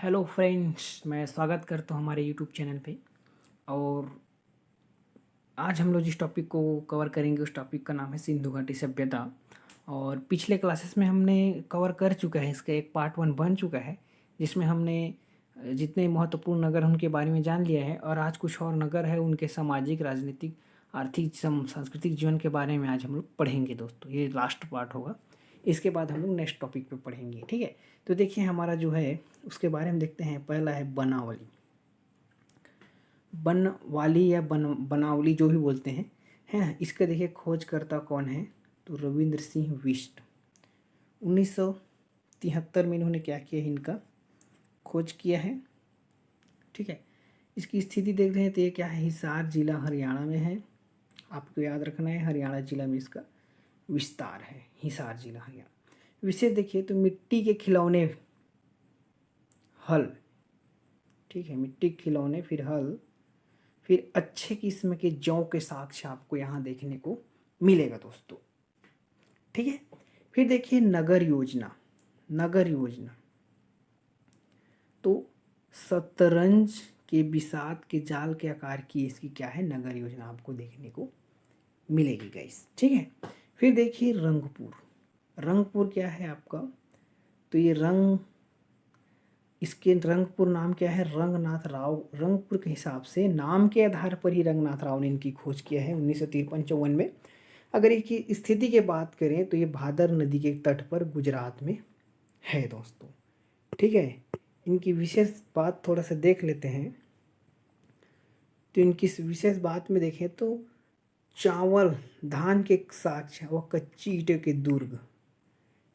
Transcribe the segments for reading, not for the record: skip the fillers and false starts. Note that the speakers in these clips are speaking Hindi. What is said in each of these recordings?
हेलो फ्रेंड्स, मैं स्वागत करता हूँ हमारे यूट्यूब चैनल पे। और आज हम लोग जिस टॉपिक को कवर करेंगे उस टॉपिक का नाम है सिंधु घाटी सभ्यता। और पिछले क्लासेस में हमने कवर कर चुका है, इसका एक पार्ट 1 बन चुका है जिसमें हमने जितने महत्वपूर्ण नगर हैं उनके बारे में जान लिया है। और आज कुछ और नगर है, उनके सामाजिक, राजनीतिक, आर्थिक, सांस्कृतिक जीवन के बारे में आज हम लोग पढ़ेंगे दोस्तों। ये लास्ट पार्ट होगा, इसके बाद हम लोग नेक्स्ट टॉपिक पे पढ़ेंगे। ठीक है, तो देखिए हमारा जो है उसके बारे में देखते हैं। पहला है बनावली। बनवाली या बनावली जो भी बोलते हैं, है ना। इसका देखिए खोजकर्ता कौन है, तो रविंद्र सिंह बिष्ट। 1973 में इन्होंने क्या किया है, इनका खोज किया है। ठीक है, इसकी स्थिति देख रहे हैं तो ये क्या है, हिसार जिला हरियाणा में है। आपको याद रखना है, हरियाणा जिला में इसका विस्तार है, हिसार जिला हरियाणा। विशेष देखिए तो मिट्टी के खिलौने, हल। ठीक है, मिट्टी के खिलौने, फिर हल, फिर अच्छे किस्म के जौ के साक्ष्य आपको यहाँ देखने को मिलेगा दोस्तों। ठीक है, फिर देखिए नगर योजना। नगर योजना तो शतरंज के बिसात के जाल के आकार की इसकी क्या है, नगर योजना आपको देखने को मिलेगी गाइस। ठीक है, फिर देखिए रंगपुर। रंगपुर क्या है आपका, तो ये इसके रंगपुर नाम क्या है, रंगनाथ राव। रंगपुर के हिसाब से नाम के आधार पर ही रंगनाथ राव ने इनकी खोज किया है 1953-54 में। अगर इसकी स्थिति की बात करें तो ये भादर नदी के तट पर गुजरात में है दोस्तों। ठीक है, इनकी विशेष बात थोड़ा सा देख लेते हैं। तो इनकी विशेष बात में देखें तो चावल, धान के साक्ष्य व कच्ची ईंटों के दुर्ग।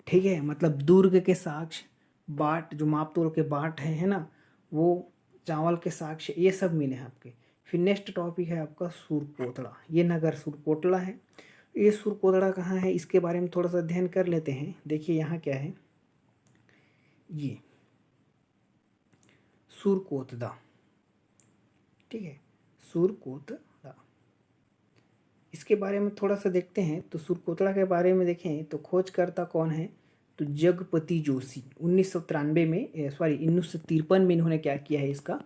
ठीक है, मतलब दुर्ग के साक्ष्य, बाट जो माप तोल के बाट है ना, वो चावल के साक्ष्य, ये सब मिले हैं आपके। फिर नेक्स्ट टॉपिक है आपका सुरकोतला। ये नगर सुरकोतला है। ये सुरकोतला कहाँ है, इसके बारे में थोड़ा सा अध्ययन कर लेते हैं। देखिए यहाँ क्या है, ये सुरकोतला। ठीक है, सुरकोतला, इसके बारे में थोड़ा सा देखते हैं। तो सुरकोतला के बारे में देखें तो खोजकर्ता कौन है, तो जगपति जोशी। 1993 में, सॉरी 1953 में इन्होंने क्या किया है, इसका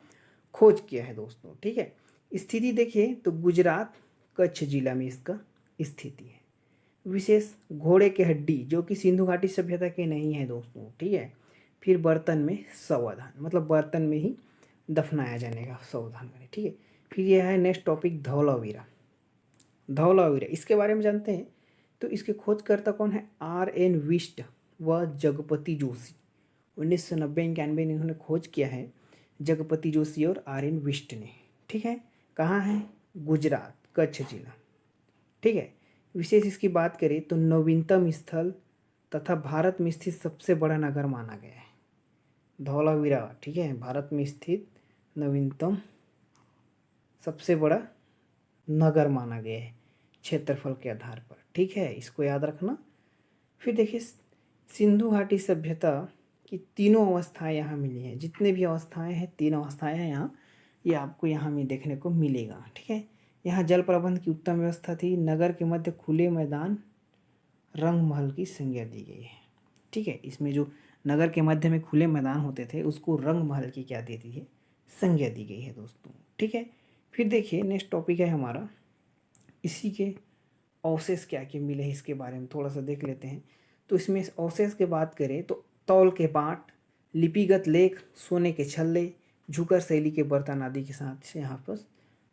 खोज किया है दोस्तों। ठीक है, स्थिति देखिए तो गुजरात कच्छ जिला में इसका स्थिति है। विशेष घोड़े के हड्डी जो कि सिंधु घाटी सभ्यता के नहीं है दोस्तों। ठीक है, फिर बर्तन में सावधान, मतलब बर्तन में ही दफनाया जाने का सावधान करें। ठीक है, फिर यह है नेक्स्ट टॉपिक धौलावीरा। धौलावीरा इसके बारे में जानते हैं। तो इसके खोजकर्ता कौन है, RN बिष्ट व जगपति जोशी। 1990-91 में इन्होंने खोज किया है, जगपति जोशी और RN बिष्ट ने। ठीक है, कहाँ है, गुजरात कच्छ जिला। ठीक है, विशेष इसकी बात करें तो नवीनतम स्थल तथा भारत में स्थित सबसे बड़ा नगर माना गया है धौलावीरा। ठीक है, भारत में स्थित नवीनतम सबसे बड़ा नगर माना गया है क्षेत्रफल के आधार पर। ठीक है, इसको याद रखना। फिर देखिए सिंधु घाटी सभ्यता की तीनों अवस्थाएं यहाँ मिली हैं। जितने भी अवस्थाएं हैं, 3 अवस्थाएं हैं यहाँ, ये आपको यहाँ में देखने को मिलेगा। ठीक है, यहाँ जल प्रबंध की उत्तम व्यवस्था थी। नगर के मध्य खुले मैदान, रंग महल की संज्ञा दी गई है। ठीक है, इसमें जो नगर के मध्य में खुले मैदान होते थे उसको रंग महल की क्या दे दी है, संज्ञा दी गई है दोस्तों। ठीक है, फिर देखिए नेक्स्ट टॉपिक है हमारा, इसी के अवशेष क्या क्या मिले हैं इसके बारे में थोड़ा सा देख लेते हैं। तो इसमें अवशेष की बात करें तो तौल के बाट, लिपिगत लेख, सोने के छल्ले, झुकर शैली के बर्तन आदि के साथ से यहाँ पर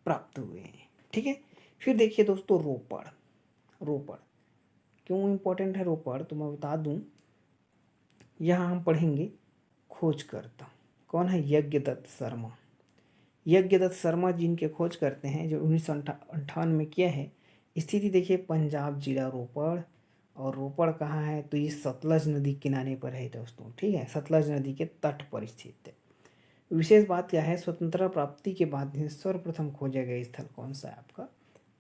प्राप्त हुए हैं। ठीक है, फिर देखिए दोस्तों रोपड़। रोपड़ क्यों इम्पोर्टेंट है रोपड़, तो मैं बता दूं, यहाँ हम पढ़ेंगे खोजकर्ता कौन है, यज्ञदत्त शर्मा। यज्ञदत्त शर्मा जी इनके खोज करते हैं, जो 1958 में किया है। स्थिति देखिए पंजाब जिला रोपड़। और रोपड़ कहाँ है, तो ये सतलज नदी किनारे पर है दोस्तों। ठीक है, सतलज नदी के तट पर स्थित है। विशेष बात क्या है, स्वतंत्रता प्राप्ति के बाद सर्वप्रथम खोजा गया स्थल कौन सा है, आपका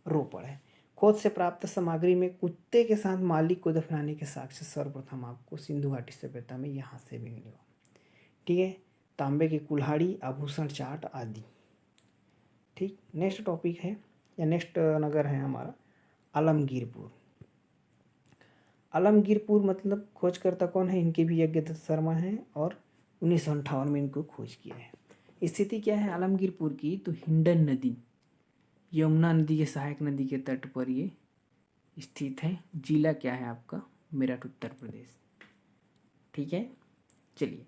रोपड़ है। खोज से प्राप्त सामग्री में कुत्ते के साथ मालिक को दफनाने के साक्ष्य सर्वप्रथम आपको सिंधु घाटी सभ्यता में यहाँ से भी मिलेगा। ठीक है, तांबे की कुल्हाड़ी, आभूषण चाट आदि। ठीक, नेक्स्ट टॉपिक है या नेक्स्ट नगर है हमारा आलमगीरपुर। आलमगीरपुर मतलब खोजकर्ता कौन है, इनके भी यज्ञदत्त शर्मा हैं और 1958 में इनको खोज किया है। स्थिति क्या है आलमगीरपुर की, तो हिंडन नदी यमुना नदी के सहायक नदी के तट पर ये स्थित है। जिला क्या है आपका, मेरठ उत्तर प्रदेश। ठीक है, चलिए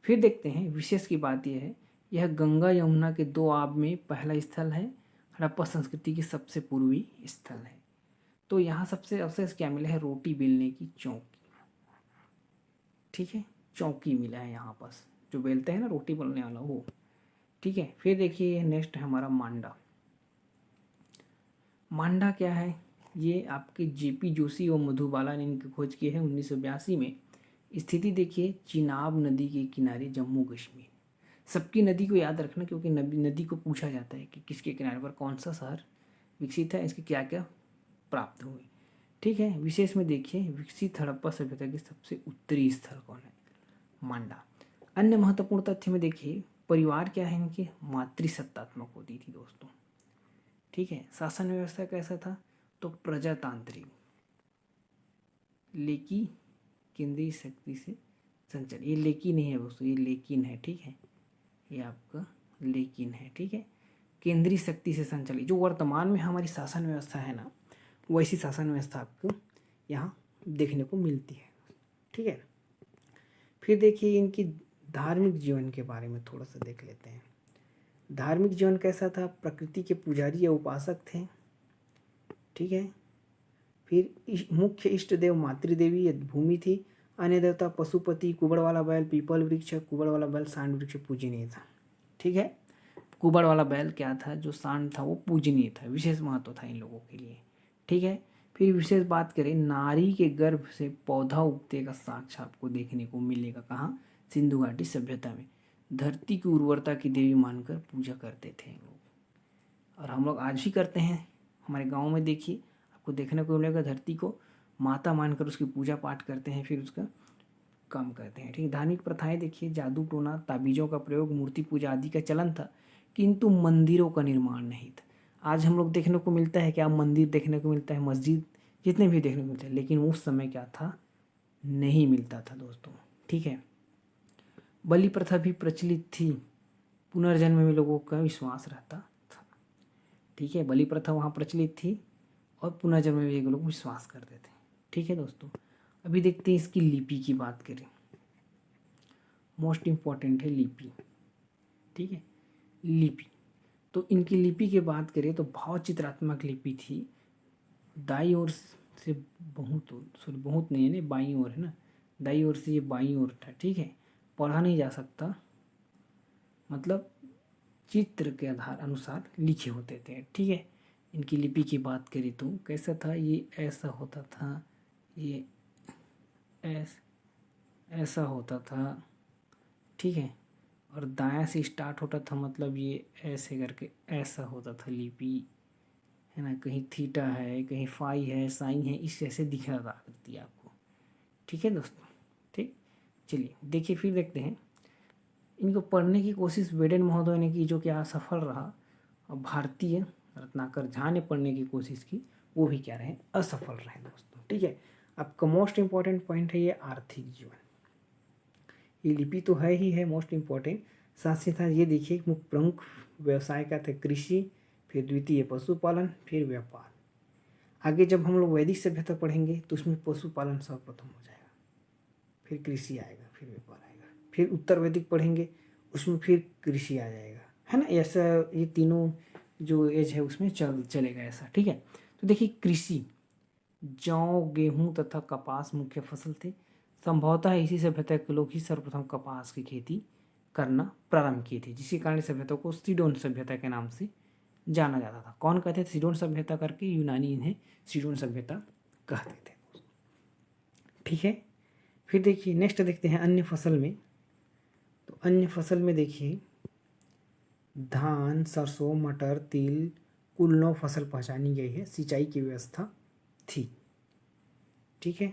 फिर देखते हैं। विशेष की बात यह है, यह गंगा यमुना के दो आब में पहला स्थल है, हड़प्पा संस्कृति की सबसे पूर्वी स्थल है। तो यहाँ सबसे अवशेष क्या मिला है, रोटी बेलने की चौकी। ठीक है, चौकी मिला है यहाँ पास, जो बेलते हैं ना रोटी बेलने वाला वो। ठीक है, फिर देखिए नेक्स्ट है हमारा मांडा। मांडा क्या है, ये आपके जेपी जोशी और मधुबाला ने इनकी खोज की है 1982 में। स्थिति देखिए चिनाब नदी के किनारे जम्मू कश्मीर। सबकी नदी को याद रखना, क्योंकि नदी को पूछा जाता है कि किसके किनारे पर कौन सा शहर विकसित है, इसके क्या क्या प्राप्त हुए। ठीक है, विशेष में देखिए विकसित हड़प्पा सभ्यता के सबसे उत्तरी स्थल कौन है, मांडा। अन्य महत्वपूर्ण तथ्य में देखिए परिवार क्या है इनके, मातृसत्तात्मक होती थी दोस्तों। ठीक है, शासन व्यवस्था कैसा था, तो प्रजातांत्रिक, लेकी केंद्रीय शक्ति से संचालित। ये लेकी नहीं है दोस्तों, ये लेकिन है। ठीक है, ये आपका लेकिन है। ठीक है, केंद्रीय शक्ति से संचालित। जो वर्तमान में हमारी शासन व्यवस्था है ना, वैसी शासन व्यवस्था आपको यहाँ देखने को मिलती है। ठीक है, फिर देखिए इनकी धार्मिक जीवन के बारे में थोड़ा सा देख लेते हैं। धार्मिक जीवन कैसा था, प्रकृति के पुजारी या उपासक थे। ठीक है, फिर मुख्य इष्ट देव मातृदेवी या भूमि थी। अन्य देवता पशुपति, कुबड़ वाला बैल, पीपल वृक्ष, कुबड़ वाला बैल सांड वृक्ष पूजनीय था। ठीक है, कुबड़ वाला बैल क्या था, जो सांड था वो पूजनीय था, विशेष महत्व था इन लोगों के लिए। ठीक है, फिर विशेष बात करें, नारी के गर्भ से पौधा उगते का साक्ष्य आपको देखने को मिलेगा कहाँ, सिंधु घाटी सभ्यता में। धरती की उर्वरता की देवी मानकर पूजा करते थे लोग, और हम लोग आज भी करते हैं। हमारे गाँव में देखिए आपको देखने को मिलेगा, धरती को माता मानकर उसकी पूजा पाठ करते हैं, फिर उसका काम करते हैं। ठीक है, धार्मिक प्रथाएं देखिए, जादू टोना, ताबीज़ों का प्रयोग, मूर्ति पूजा आदि का चलन था, किंतु मंदिरों का निर्माण नहीं था। आज हम लोग देखने को मिलता है क्या, मंदिर देखने को मिलता है, मस्जिद जितने भी देखने को मिलते हैं, लेकिन उस समय क्या था, नहीं मिलता था दोस्तों। ठीक है, बलि प्रथा भी प्रचलित थी, पुनर्जन्म में लोगों का विश्वास रहता था। ठीक है, बलि प्रथा वहाँ प्रचलित थी और पुनर्जन्म में भी लोग विश्वास करते थे। ठीक है दोस्तों, अभी देखते हैं इसकी लिपि की बात करें। मोस्ट इम्पॉर्टेंट है लिपि। ठीक है, लिपि, तो इनकी लिपि की बात करें तो भावचित्रात्मक लिपि थी। दाई ओर से बहुत, सॉरी बहुत नहीं है ना, बाईं ओर है ना, दाई ओर से ये बाईं ओर था। ठीक है, पढ़ा नहीं जा सकता, मतलब चित्र के आधार अनुसार लिखे होते थे। ठीक है, इनकी लिपि की बात करें तो कैसा था, ये ऐसा होता था, ये ऐसा होता था। ठीक है, और दायां से स्टार्ट होता था, मतलब ये ऐसे करके ऐसा होता था लिपि, है ना, कहीं थीटा है, कहीं फाई है, साइन है, इस जैसे दिख रहा करती है आपको। ठीक है दोस्तों, ठीक, चलिए देखिए फिर देखते हैं। इनको पढ़ने की कोशिश वेडेन महोदय ने की, जो कि असफल रहा, और भारतीय रत्नाकर झा ने पढ़ने की कोशिश की, वो भी क्या रहे, असफल रहे दोस्तों। ठीक है, आपका मोस्ट इम्पॉर्टेंट पॉइंट है ये आर्थिक जीवन। ये लिपि तो है ही है मोस्ट इम्पॉर्टेंट, साथ ही साथ ये देखिए मुख्य प्रमुख व्यवसाय क्या थे, कृषि, फिर द्वितीय पशुपालन, फिर व्यापार। आगे जब हम लोग वैदिक सभ्यता पढ़ेंगे तो उसमें पशुपालन सर्वप्रथम हो जाएगा, फिर कृषि आएगा, फिर व्यापार आएगा, फिर उत्तर वैदिक पढ़ेंगे उसमें फिर कृषि आ जाएगा, है ना। ऐसा ये तीनों जो एज है उसमें चलेगा ऐसा। ठीक है, तो देखिए कृषि, जौ, गेहूँ तथा कपास मुख्य फसल थे। संभवतः इसी सभ्यता के लोग ही सर्वप्रथम कपास की खेती करना प्रारंभ किए थे, जिसके कारण सभ्यता को सीडोन सभ्यता के नाम से जाना जाता था। कौन कहते थे सीडोन सभ्यता करके, यूनानी इन्हें सीडोन सभ्यता कहते थे। ठीक है, फिर देखिए नेक्स्ट देखते हैं अन्य फसल में। तो अन्य फसल में देखिए धान, सरसों, मटर, तिल, कुल 9 फसल पहचानी गई है। सिंचाई की व्यवस्था थी। ठीक है,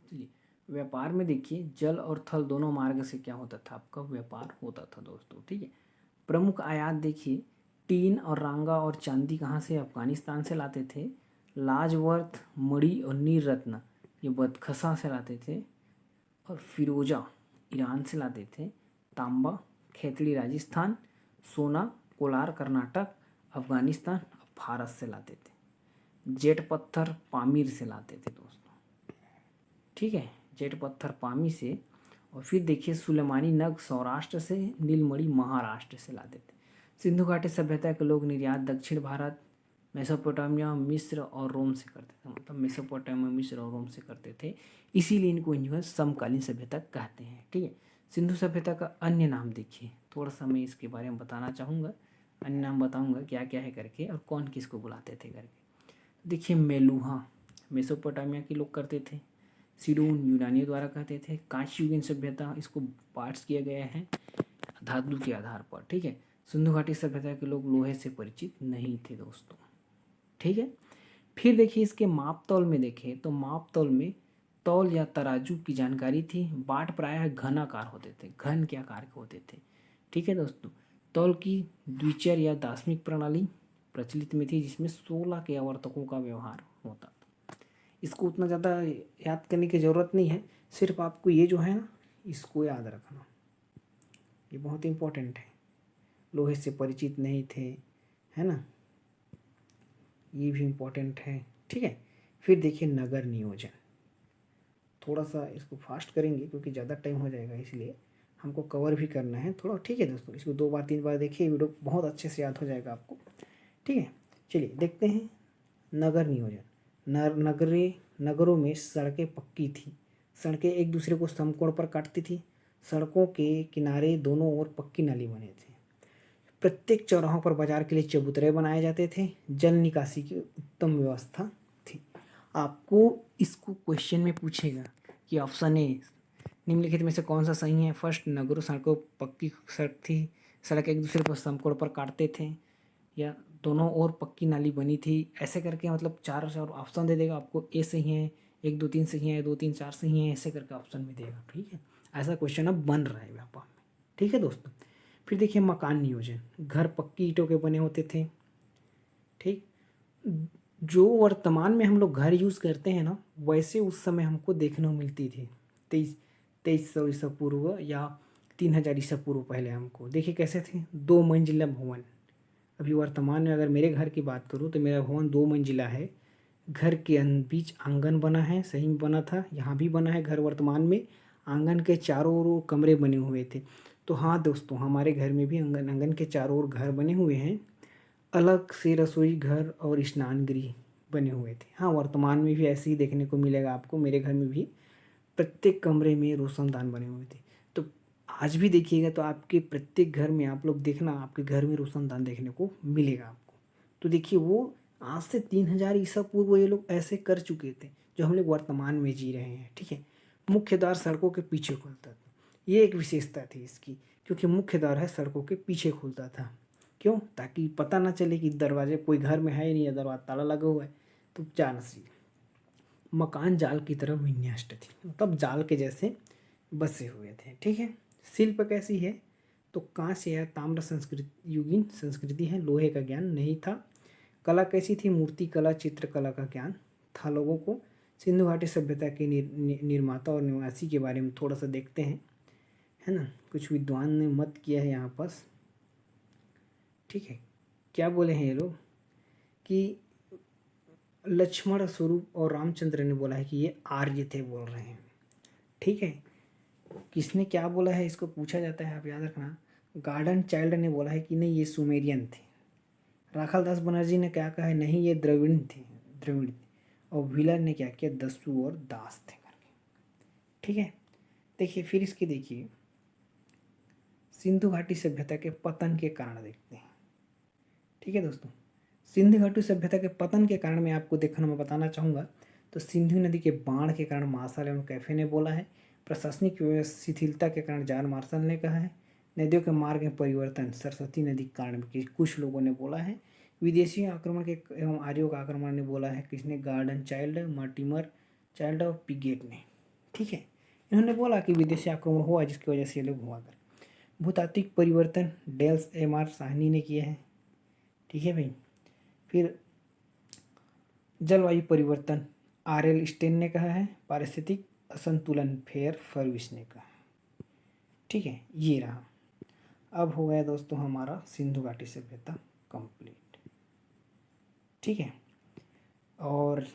चलिए व्यापार में देखिए जल और थल दोनों मार्ग से क्या होता था, आपका व्यापार होता था दोस्तों। ठीक है, प्रमुख आयात देखिए टीन और रांगा और चांदी कहाँ से, अफगानिस्तान से लाते थे। लाजवर्थ, मणि और नील रत्न ये बदखसा से लाते थे। और फिरोजा ईरान से लाते थे। तांबा खेतड़ी राजस्थान, सोना कोलार कर्नाटक, अफगानिस्तान और भारत से लाते थे। जेट पत्थर पामीर से लाते थे दोस्तों, ठीक है, जेट पत्थर पामी से। और फिर देखिए सुलेमानी नग सौराष्ट्र से, नीलमणि महाराष्ट्र से लाते थे। सिंधु घाटी सभ्यता के लोग निर्यात दक्षिण भारत, मेसोपोटामिया, मिस्र और रोम से करते थे। मतलब मेसोपोटामिया, मिस्र और रोम से करते थे, इसीलिए इनको जो है समकालीन सभ्यता कहते हैं, ठीक है। सिंधु सभ्यता का अन्य नाम देखिए, थोड़ा सा मैं इसके बारे में बताना चाहूँगा, अन्य नाम बताऊँगा क्या क्या है करके और कौन किसको बुलाते थे करके। देखिए मेलुहा मेसोपोटामिया के लोग करते थे। सिडून यूनानियों द्वारा कहते थे। कांस्ययुगीन सभ्यता, इसको पार्ट्स किया गया है धातु के आधार पर, ठीक है। सिंधु घाटी सभ्यता के लोग लोहे से परिचित नहीं थे दोस्तों, ठीक है। फिर देखिए इसके माप तौल में देखें तो माप तौल में तौल या तराजू की जानकारी थी। बाट प्रायः घनाकार होते थे, घन के आकार के होते थे, ठीक है दोस्तों। तौल की द्विचर या दार्शनिक प्रणाली प्रचलित में थी, जिसमें 16 के आवर्तकों का व्यवहार होता था। इसको उतना ज़्यादा याद करने की ज़रूरत नहीं है, सिर्फ आपको ये जो है ना इसको याद रखना, ये बहुत इम्पोर्टेंट है। लोहे से परिचित नहीं थे, है ना, ये भी इम्पोर्टेंट है, ठीक है। फिर देखिए नगर नियोजन, थोड़ा सा इसको फास्ट करेंगे क्योंकि ज़्यादा टाइम हो जाएगा, इसलिए हमको कवर भी करना है थोड़ा, ठीक है दोस्तों। इसको 2 बार 3 बार देखिए, वीडियो बहुत अच्छे से याद हो जाएगा आपको, ठीक है। चलिए देखते हैं नगर नियोजन। नगरों में सड़कें पक्की थी, सड़कें एक दूसरे को समकोण पर काटती थी। सड़कों के किनारे दोनों ओर पक्की नाली बने थे। प्रत्येक चौराहों पर बाजार के लिए चबूतरे बनाए जाते थे। जल निकासी की उत्तम व्यवस्था थी। आपको इसको क्वेश्चन में पूछेगा कि ऑप्शन ए निम्नलिखित में से कौन सा सही है। फर्स्ट, नगरों सड़कों पक्की सड़क थी, सड़क एक दूसरे पर समकोण पर काटते थे, या दोनों ओर पक्की नाली बनी थी, ऐसे करके मतलब 4 ऑप्शन दे देगा आपको। ए सही है, 1 2 3 सही है, 2 3 4 सही है, ऐसे करके ऑप्शन में देगा, ठीक है। ऐसा क्वेश्चन अब बन रहा है व्यापार में, ठीक है दोस्तों। फिर देखिए मकान नियोजन, घर पक्की ईंटों के बने होते थे, ठीक। जो वर्तमान में हम लोग घर यूज़ करते हैं ना, वैसे उस समय हमको देखने को मिलती थी 2300 ईसा पूर्व या 3000 ईसा पूर्व पहले हमको। देखिए कैसे थे, 2 मंजिला भवन। अभी वर्तमान में अगर मेरे घर की बात करूँ तो मेरा भवन 2 मंजिला है। घर के बीच आंगन बना है, सही में बना था, यहाँ भी बना है घर वर्तमान में। आंगन के चारों ओर कमरे बने हुए थे। तो हाँ दोस्तों, हमारे घर में भी आंगन के चारों ओर घर बने हुए हैं। अलग से रसोई घर और स्नान गृह बने हुए थे। हाँ, वर्तमान में भी ऐसे ही देखने को मिलेगा आपको। मेरे घर में भी प्रत्येक कमरे में रोशनदान बने हुए थे। तो आज भी देखिएगा तो आपके प्रत्येक घर में आप लोग देखना, आपके घर में रोशनदान देखने को मिलेगा आपको। तो देखिए वो आज से 3000 ईसा पूर्व ये लोग ऐसे कर चुके थे, जो हम लोग वर्तमान में जी रहे हैं, ठीक है। मुख्य द्वार सड़कों के पीछे खुलता था, ये एक विशेषता थी इसकी, क्योंकि मुख्य द्वार है सड़कों के पीछे खुलता था। क्यों? ताकि पता ना चले कि दरवाजे कोई घर में है ही नहीं या दरवाजा ताला लगा हुआ है, तो जा ना सके। मकान जाल की तरह विन्यास्त थी, मतलब जाल के जैसे बसे हुए थे, ठीक है। शिल्प कैसी है, तो कांस्य या ताम्र संस्कृति युगीन संस्कृति है, लोहे का ज्ञान नहीं था। कला कैसी थी, मूर्ति कला चित्रकला का ज्ञान था लोगों को। सिंधु घाटी सभ्यता के निर्माता और निवासी के बारे में थोड़ा सा देखते हैं, है ना। कुछ विद्वान ने मत किया है यहाँ पास, ठीक है। क्या बोले हैं ये लोग कि लक्ष्मण स्वरूप और रामचंद्र ने बोला है कि ये आर्य थे बोल रहे हैं, ठीक है। किसने क्या बोला है इसको पूछा जाता है, आप याद रखना। गार्डन चाइल्ड ने बोला है कि नहीं ये सुमेरियन थे। राखाल दास बनर्जी ने क्या कहा है, नहीं ये द्रविड़ थे, द्रविड़। और व्हीलर ने क्या किया, दस्यु और दास थे करके, ठीक है। देखिए फिर इसकी देखिए सिंधु घाटी सभ्यता के पतन के कारण देखते हैं, ठीक है दोस्तों। सिंधु घाटी सभ्यता के पतन के कारण मैं आपको देखना मैं बताना चाहूँगा। तो सिंधु नदी के बाढ़ के कारण मार्शल एवं कैफे ने बोला है। प्रशासनिक शिथिलता के कारण जॉन मार्शल ने कहा है। नदियों के मार्ग में परिवर्तन सरस्वती नदी के कारण कुछ लोगों ने बोला है। विदेशी आक्रमण के एवं आर्यों का आक्रमण ने बोला है किसने, गार्डन चाइल्ड, मार्टिमर चाइल्ड और पिगेट ने, ठीक है। इन्होंने बोला कि विदेशी आक्रमण हुआ जिसकी वजह से ये लोग हुआ कर। भूतात्विक परिवर्तन डेल्स एम.आर. साहनी ने किया है, ठीक है भाई। फिर जलवायु परिवर्तन R.L. स्टेन ने कहा है। पारिस्थितिक असंतुलन फेयर फरविशने का। ठीक है, ये रहा। अब हो गया दोस्तों हमारा सिंधु घाटी सभ्यता कंप्लीट। ठीक है, और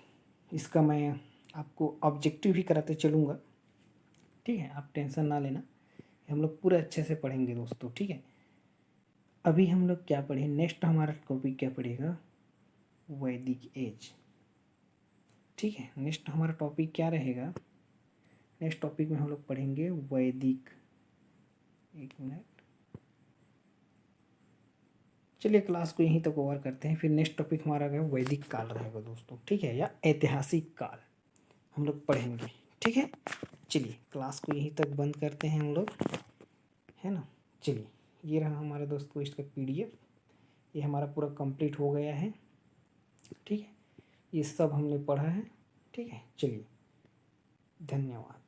इसका मैं आपको ऑब्जेक्टिव भी कराते चलूँगा। ठीक है, आप टेंशन ना लेना, हम लोग पूरा अच्छे से पढ़ेंगे दोस्तों। ठीक है, अभी हम लोग क्या पढ़े, नेक्स्ट हमारा टॉपिक क्या पढ़ेगा, वैदिक एज। ठीक है, नेक्स्ट हमारा टॉपिक क्या रहेगा, नेक्स्ट टॉपिक में हम लोग पढ़ेंगे वैदिक, एक मिनट, चलिए क्लास को यहीं तक ओवर करते हैं, फिर नेक्स्ट टॉपिक हमारा क्या वैदिक काल रहेगा दोस्तों। ठीक है, या ऐतिहासिक काल हम लोग पढ़ेंगे। ठीक है, चलिए क्लास को यहीं तक बंद करते हैं हम लोग, है ना। चलिए, ये रहा हमारा दोस्तों इसका PDF, ये हमारा पूरा कंप्लीट हो गया है। ठीक है, ये सब हमने पढ़ा है। ठीक है, चलिए, धन्यवाद।